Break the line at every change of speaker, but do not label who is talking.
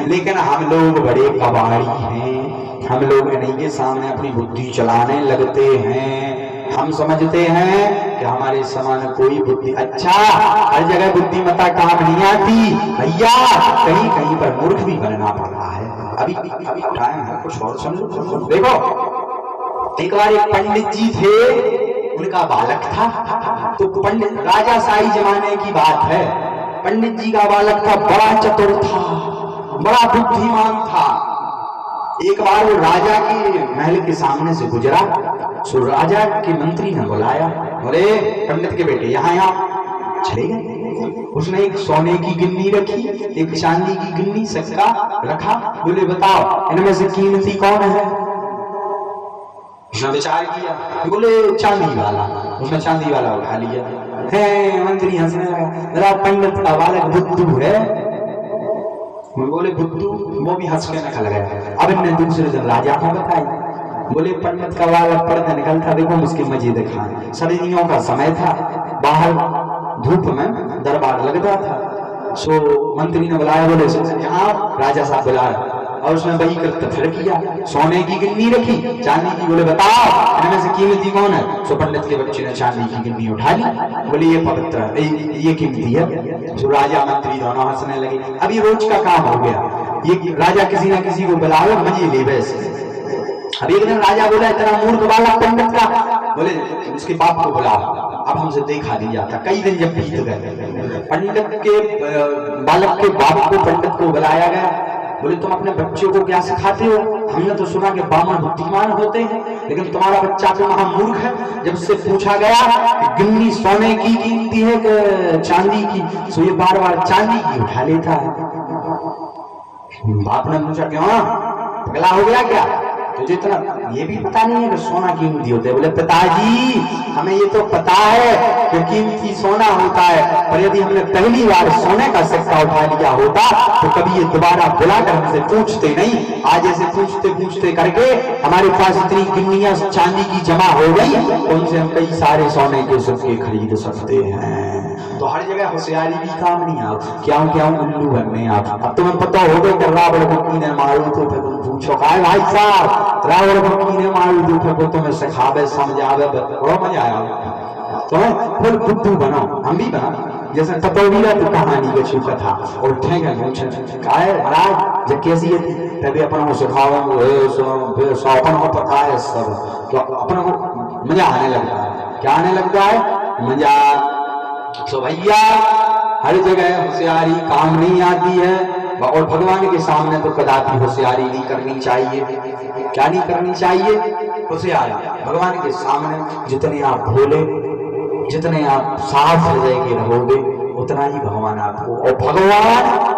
लेकिन हम लोग बड़े कबाड़ी हैं, हम लोग इन्हीं के सामने अपनी बुद्धि चलाने लगते हैं। हम समझते हैं कि हमारे समान कोई बुद्धि, अच्छा हर जगह बुद्धिमत्ता काम नहीं आती भैया, कहीं कहीं पर मूर्ख भी बनना पड़ रहा है। अभी टाइम है, कुछ और सुन लो। देखो, एक बार एक पंडित जी थे, उनका बालक था। तो पंडित, राजा शाही जमाने की बात है, पंडित जी का बालक था, बड़ा चतुर था, बड़ा बुद्धिमान था। एक बार वो राजा के महल के सामने से गुजरा, सो राजा के मंत्री ने बुलाया, बोले पंडित के बेटे यहाँ यहाँ। चले गए। उसने एक सोने की गिन्नी रखी, एक चांदी की गिन्नी, सिक्का रखा। बोले बताओ इनमें से कीमती कौन है? उसने विचार किया, बोले चांदी वाला। उसने चांदी वाला उठा लिया। है मंत्री हंसने लगा, पंडित का बालक बुद्धू है। बोले बुद्धू, वो भी हंस के निकल गया। अब इनने दूसरे दिन राजा को बताई, बोले पंडित का बालक पर्दा निकलता, देखो उसके मजे दिखाए। सर्दियों का समय था, बाहर धूप में दरबार लग रहा था। सो मंत्री ने बुलाया, बोले यहाँ राजा साहब बुलाया, और उसने वही कृत्य फिर किया। सोने की गिन्नी रखी, चांदी की। बोले बताओ इनमें से कीमती कौन है? सो पंडित के बच्चे ने चांदी की गिन्नी उठा ली। बोले ये पवित्र है, ये कीमती है। सो राजा मंत्री दोनों हंसने लगे। अब ये रोज का काम हो गया, ये राजा किसी ना किसी को बुलावे, मजे ले वैसे। अब एक दिन राजा बोला, इतना मूर्ख बालक पंडित का, बोले उसके बाप को बुलाओ, अब हमसे देखा नहीं जाता। कई दिन जब बीत गए, पंडित के बालक के बाप को पंडित को बुलाया गया। बोले तुम अपने बच्चे को क्या सिखाते हो? हमने तो सुना कि ब्राह्मण बुद्धिमान होते हैं, लेकिन तुम्हारा बच्चा तो महामूर्ख है। जब से पूछा गया कि गिन्नी सोने की कीमती है कि चांदी की, सो ये बार बार चांदी की उठा लेता है। बाप ने पूछा क्यों, पगला हो गया क्या? तुझे इतना ये भी पता नहीं है कि सोना कीमती होता है? बोले पिताजी हमें ये तो पता है कि कीमती सोना होता है, पर यदि हमने पहली बार सोने का सिक्का उठा लिया होता तो कभी ये दोबारा बुलाकर हमसे पूछते नहीं। आज ऐसे पूछते पूछते करके हमारे पास इतनी गिन्नियां चांदी की जमा हो गई, उनसे हम कई सारे सोने के सिक्के खरीद सकते हैं। तो हर जगह होशियारी भी काम नहीं। आप क्या उल्लू बनने आप। अब तुम्हें पता हो गया कि रावण को कीने मारू, तो फिर तुम पूछो काय भाई साहब रावण को कीने मारू, तो फिर तुम्हें सिखावे समझावे, बड़ा मजा आया। तो फिर बुद्धू बनो, हम भी बना। जैसे तपोवीरा तो कहानी के छुपा था, और ठेंगे काय महाराज जब कैसी है तभी अपन को सिखावे, अपन को पता है सब, तो अपन को मजा आने लगता है। क्या आने लगता है? मजा। तो भैया हर जगह होशियारी काम नहीं आती है, और भगवान के सामने तो कदापि होशियारी नहीं करनी चाहिए। क्या नहीं करनी चाहिए? होशियारी। भगवान के सामने जितने आप भोले, जितने आप साफ हृदय के रहोगे, उतना ही भगवान आपको, और भगवान